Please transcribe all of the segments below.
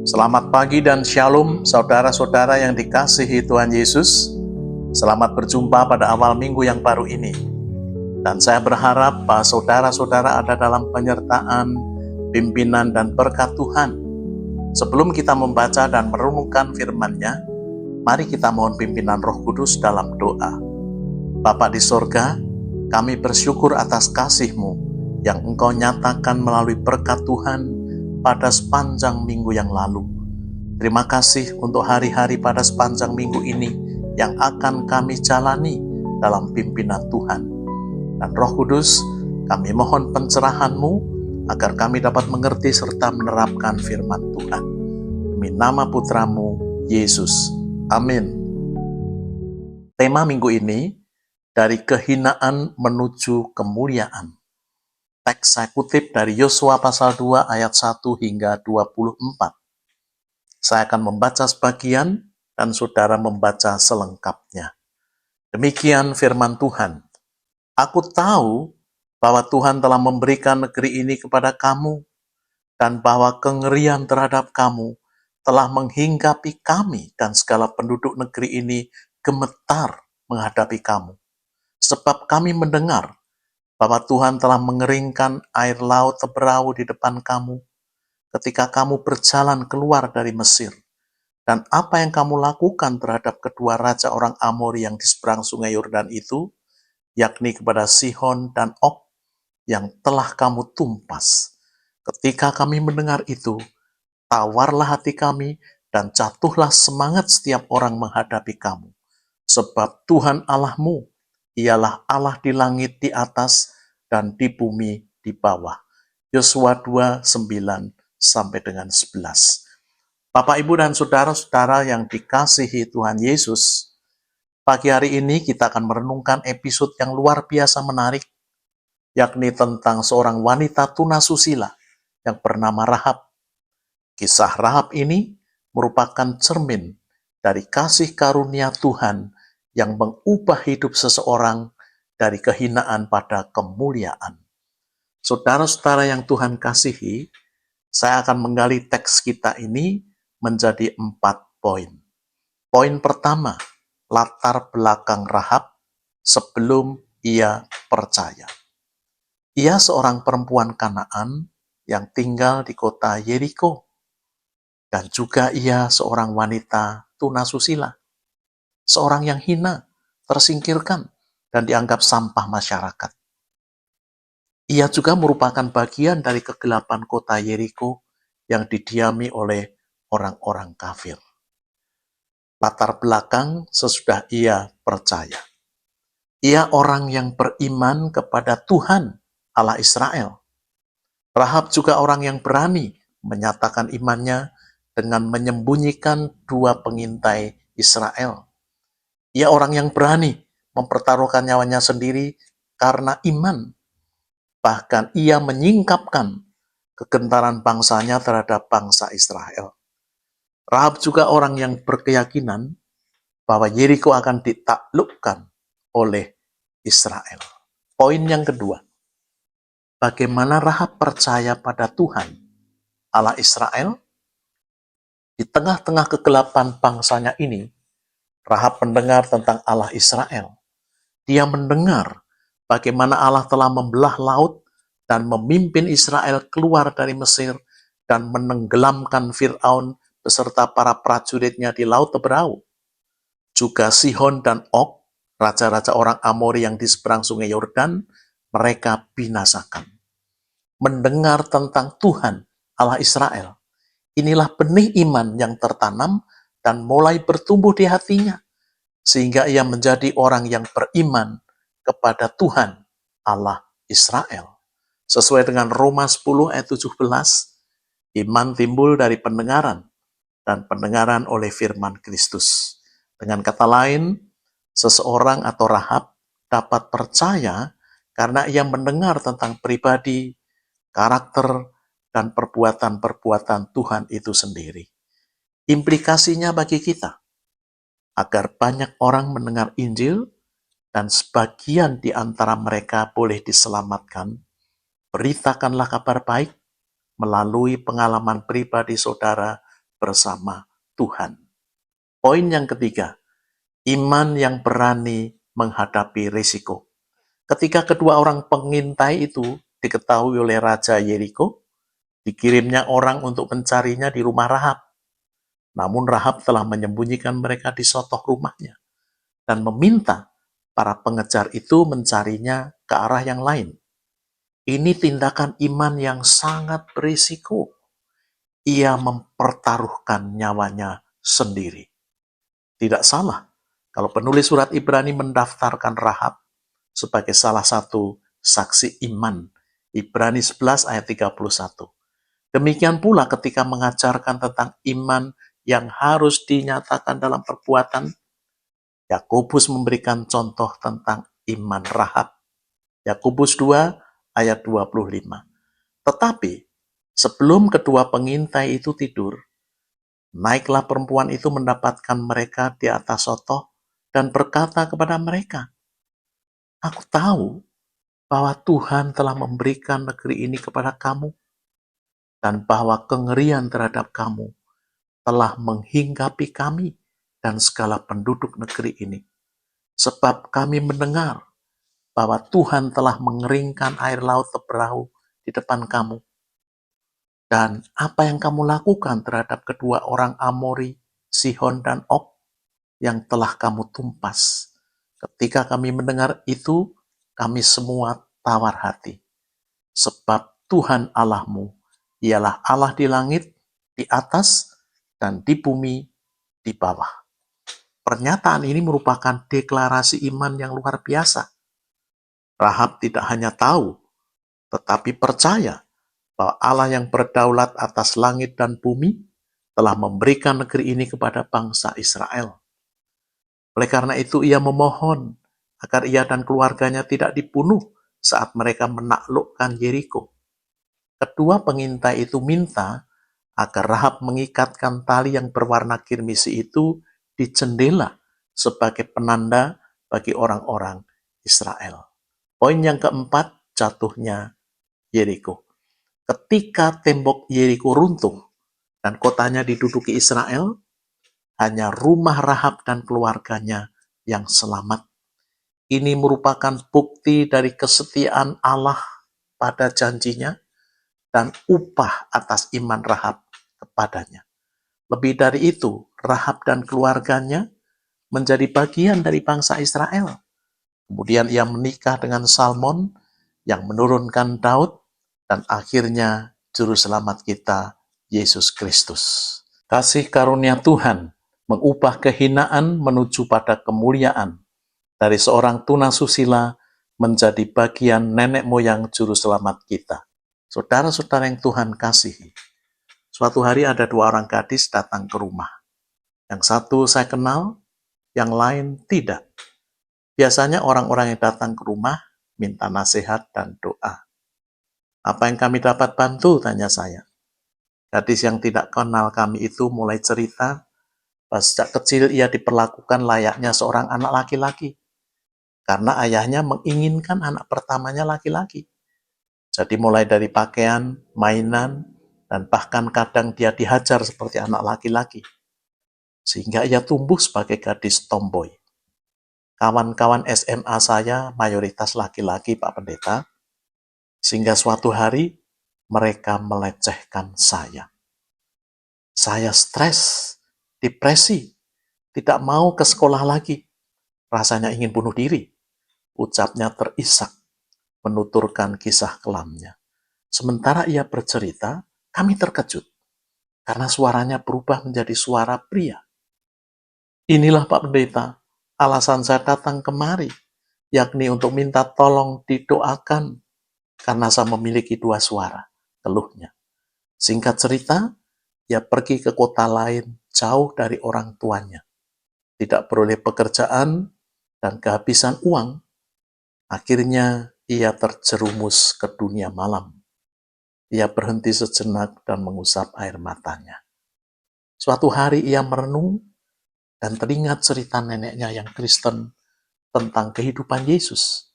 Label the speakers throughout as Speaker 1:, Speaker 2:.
Speaker 1: Selamat pagi dan shalom saudara-saudara yang dikasihi Tuhan Yesus. Selamat berjumpa pada awal minggu yang baru ini. Dan saya berharap bahwa saudara-saudara ada dalam penyertaan, pimpinan, dan berkat Tuhan. Sebelum kita membaca dan merenungkan firman-Nya, mari kita mohon pimpinan Roh Kudus dalam doa. Bapa di sorga, kami bersyukur atas kasih-Mu yang Engkau nyatakan melalui berkat Tuhan pada sepanjang minggu yang lalu. Terima kasih untuk hari-hari pada sepanjang minggu ini yang akan kami jalani dalam pimpinan Tuhan. Dan Roh Kudus, kami mohon pencerahan-Mu agar kami dapat mengerti serta menerapkan firman Tuhan. Demi nama Putra-Mu, Yesus. Amin. Tema minggu ini, dari kehinaan menuju kemuliaan. Teks saya kutip dari Yosua pasal 2 ayat 1 hingga 24. Saya akan membaca sebagian dan saudara membaca selengkapnya. Demikian firman Tuhan. Aku tahu bahwa Tuhan telah memberikan negeri ini kepada kamu dan bahwa kengerian terhadap kamu telah menghinggapi kami dan segala penduduk negeri ini gemetar menghadapi kamu. Sebab kami mendengar bahwa Tuhan telah mengeringkan air laut Teberau di depan kamu ketika kamu berjalan keluar dari Mesir. Dan apa yang kamu lakukan terhadap kedua raja orang Amori yang di seberang sungai Yordan itu, yakni kepada Sihon dan Og yang telah kamu tumpas. Ketika kami mendengar itu, tawarlah hati kami dan jatuhlah semangat setiap orang menghadapi kamu. Sebab Tuhan Allahmu ialah Allah di langit di atas dan di bumi di bawah. Yosua 2, 9 sampai dengan 11. Bapak, Ibu, dan saudara-saudara yang dikasihi Tuhan Yesus, pagi hari ini kita akan merenungkan episode yang luar biasa menarik, yakni tentang seorang wanita tunasusila yang bernama Rahab. Kisah Rahab ini merupakan cermin dari kasih karunia Tuhan yang mengubah hidup seseorang dari kehinaan pada kemuliaan. Saudara-saudara yang Tuhan kasihi, saya akan menggali teks kita ini menjadi 4 poin. Poin pertama, latar belakang Rahab sebelum ia percaya. Ia seorang perempuan Kanaan yang tinggal di kota Yeriko. Dan juga ia seorang wanita tunasusila. Seorang yang hina, tersingkirkan, dan dianggap sampah masyarakat. Ia juga merupakan bagian dari kegelapan kota Yeriko yang didiami oleh orang-orang kafir. Latar belakang sesudah ia percaya. Ia orang yang beriman kepada Tuhan Allah Israel. Rahab juga orang yang berani menyatakan imannya dengan menyembunyikan 2 pengintai Israel. Ia orang yang berani mempertaruhkan nyawanya sendiri karena iman. Bahkan ia menyingkapkan kegentaran bangsanya terhadap bangsa Israel. Rahab juga orang yang berkeyakinan bahwa Yeriko akan ditaklukkan oleh Israel. Poin yang kedua, bagaimana Rahab percaya pada Tuhan Allah Israel? Di tengah-tengah kegelapan bangsanya ini, Rahab mendengar tentang Allah Israel. Dia mendengar bagaimana Allah telah membelah laut dan memimpin Israel keluar dari Mesir dan menenggelamkan Fir'aun beserta para prajuritnya di laut Teberau. Juga Sihon dan Og, raja-raja orang Amori yang di seberang sungai Yordan, mereka binasakan. Mendengar tentang Tuhan Allah Israel, inilah benih iman yang tertanam dan mulai bertumbuh di hatinya, sehingga ia menjadi orang yang beriman kepada Tuhan Allah Israel. Sesuai dengan Roma 10 ayat 17, iman timbul dari pendengaran, dan pendengaran oleh firman Kristus. Dengan kata lain, seseorang atau Rahab dapat percaya karena ia mendengar tentang pribadi, karakter, dan perbuatan-perbuatan Tuhan itu sendiri. Implikasinya bagi kita, agar banyak orang mendengar Injil dan sebagian di antara mereka boleh diselamatkan, beritakanlah kabar baik melalui pengalaman pribadi saudara bersama Tuhan. Poin yang ketiga, iman yang berani menghadapi risiko. Ketika kedua orang pengintai itu diketahui oleh Raja Yeriko, dikirimnya orang untuk mencarinya di rumah Rahab. Namun Rahab telah menyembunyikan mereka di sotoh rumahnya dan meminta para pengejar itu mencarinya ke arah yang lain. Ini tindakan iman yang sangat berisiko. Ia mempertaruhkan nyawanya sendiri. Tidak salah kalau penulis surat Ibrani mendaftarkan Rahab sebagai salah satu saksi iman. Ibrani 11 ayat 31. Demikian pula ketika mengajarkan tentang iman yang harus dinyatakan dalam perbuatan, Yakobus memberikan contoh tentang iman Rahab. Yakobus 2 ayat 25. Tetapi sebelum kedua pengintai itu tidur, naiklah perempuan itu mendapatkan mereka di atas sotoh dan berkata kepada mereka, "Aku tahu bahwa Tuhan telah memberikan negeri ini kepada kamu dan bahwa kengerian terhadap kamu telah menghinggapi kami dan segala penduduk negeri ini. Sebab kami mendengar bahwa Tuhan telah mengeringkan air laut Teberau di depan kamu. Dan apa yang kamu lakukan terhadap kedua orang Amori, Sihon dan Og, yang telah kamu tumpas. Ketika kami mendengar itu, kami semua tawar hati. Sebab Tuhan Allahmu ialah Allah di langit, di atas, dan di bumi, di bawah." Pernyataan ini merupakan deklarasi iman yang luar biasa. Rahab tidak hanya tahu, tetapi percaya bahwa Allah yang berdaulat atas langit dan bumi telah memberikan negeri ini kepada bangsa Israel. Oleh karena itu ia memohon agar ia dan keluarganya tidak dibunuh saat mereka menaklukkan Yeriko. Kedua pengintai itu minta agar Rahab mengikatkan tali yang berwarna kirmisi itu di jendela sebagai penanda bagi orang-orang Israel. Poin yang keempat, jatuhnya Yeriko. Ketika tembok Yeriko runtuh dan kotanya diduduki Israel, hanya rumah Rahab dan keluarganya yang selamat. Ini merupakan bukti dari kesetiaan Allah pada janjinya dan upah atas iman Rahab kepadanya. Lebih dari itu, Rahab dan keluarganya menjadi bagian dari bangsa Israel. Kemudian ia menikah dengan Salmon yang menurunkan Daud, dan akhirnya Juru Selamat kita, Yesus Kristus. Kasih karunia Tuhan mengubah kehinaan menuju pada kemuliaan dari seorang tunasusila menjadi bagian nenek moyang Juru Selamat kita. Saudara-saudara yang Tuhan kasihi, suatu hari ada dua orang gadis datang ke rumah. Yang satu saya kenal, yang lain tidak. Biasanya orang-orang yang datang ke rumah minta nasihat dan doa. "Apa yang kami dapat bantu?" tanya saya. Gadis yang tidak kenal kami itu mulai cerita bahwa sejak kecil ia diperlakukan layaknya seorang anak laki-laki. Karena ayahnya menginginkan anak pertamanya laki-laki. Jadi mulai dari pakaian, mainan, dan bahkan kadang dia dihajar seperti anak laki-laki. Sehingga ia tumbuh sebagai gadis tomboy. Kawan-kawan SMA saya mayoritas laki-laki, Pak Pendeta, sehingga suatu hari mereka melecehkan saya. Saya stres, depresi, tidak mau ke sekolah lagi. Rasanya ingin bunuh diri. Ucapnya terisak, menuturkan kisah kelamnya. Sementara ia bercerita, kami terkejut karena suaranya berubah menjadi suara pria. Inilah Pak Pendeta, alasan saya datang kemari, yakni untuk minta tolong didoakan karena saya memiliki dua suara, keluhnya. Singkat cerita, ia pergi ke kota lain jauh dari orang tuanya. Tidak beroleh pekerjaan dan kehabisan uang. Akhirnya ia terjerumus ke dunia malam. Ia berhenti sejenak dan mengusap air matanya. Suatu hari ia merenung dan teringat cerita neneknya yang Kristen tentang kehidupan Yesus.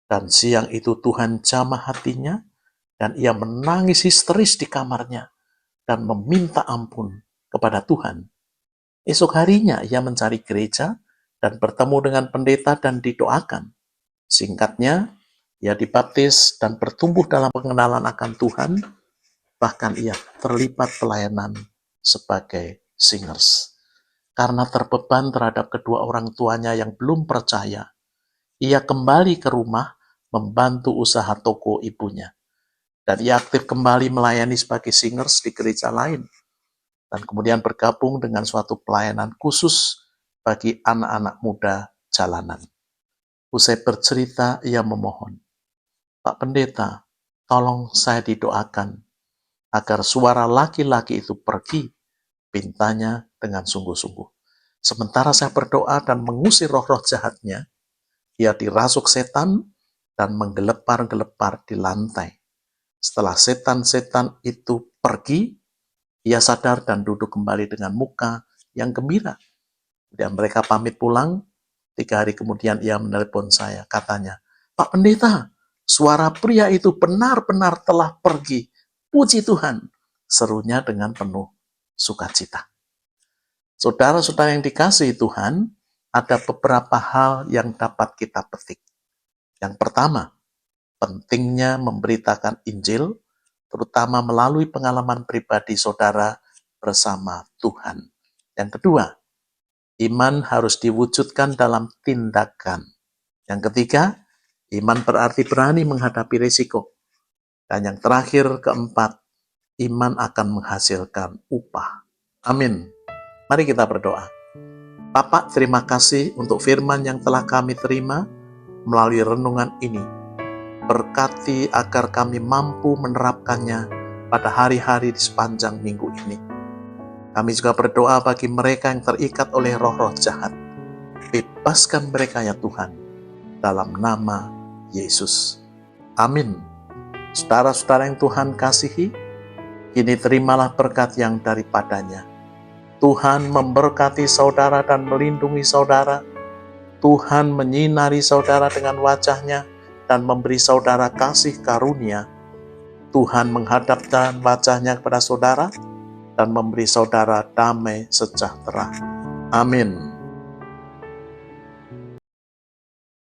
Speaker 1: Dan siang itu Tuhan jamah hatinya dan ia menangis histeris di kamarnya dan meminta ampun kepada Tuhan. Esok harinya ia mencari gereja dan bertemu dengan pendeta dan didoakan. Singkatnya, ia dibaptis dan bertumbuh dalam pengenalan akan Tuhan, bahkan ia terlibat pelayanan sebagai singers. Karena terbeban terhadap kedua orang tuanya yang belum percaya, ia kembali ke rumah membantu usaha toko ibunya. Dan ia aktif kembali melayani sebagai singers di gereja lain. Dan kemudian bergabung dengan suatu pelayanan khusus bagi anak-anak muda jalanan. Usai bercerita, ia memohon, "Pak Pendeta, tolong saya didoakan agar suara laki-laki itu pergi," pintanya dengan sungguh-sungguh. Sementara saya berdoa dan mengusir roh-roh jahatnya, ia dirasuk setan dan menggelepar-gelepar di lantai. Setelah setan-setan itu pergi, ia sadar dan duduk kembali dengan muka yang gembira. Dan mereka pamit pulang. 3 hari kemudian ia menelepon saya. Katanya, "Pak Pendeta, suara pria itu benar-benar telah pergi. Puji Tuhan," serunya dengan penuh sukacita. Saudara-saudara yang dikasihi Tuhan, ada beberapa hal yang dapat kita petik. Yang pertama, pentingnya memberitakan Injil, terutama melalui pengalaman pribadi saudara bersama Tuhan. Yang kedua, iman harus diwujudkan dalam tindakan. Yang ketiga, iman berarti berani menghadapi risiko. Dan yang terakhir, keempat, iman akan menghasilkan upah. Amin. Mari kita berdoa. Bapak, terima kasih untuk firman yang telah kami terima melalui renungan ini. Berkati agar kami mampu menerapkannya pada hari-hari di sepanjang minggu ini. Kami juga berdoa bagi mereka yang terikat oleh roh-roh jahat. Bebaskan mereka ya Tuhan, dalam nama Yesus. Amin. Saudara-saudara yang Tuhan kasihi, kini terimalah berkat yang daripadanya. Tuhan memberkati saudara dan melindungi saudara. Tuhan menyinari saudara dengan wajah-Nya dan memberi saudara kasih karunia. Tuhan menghadapkan wajah-Nya kepada saudara dan memberi saudara damai sejahtera. Amin.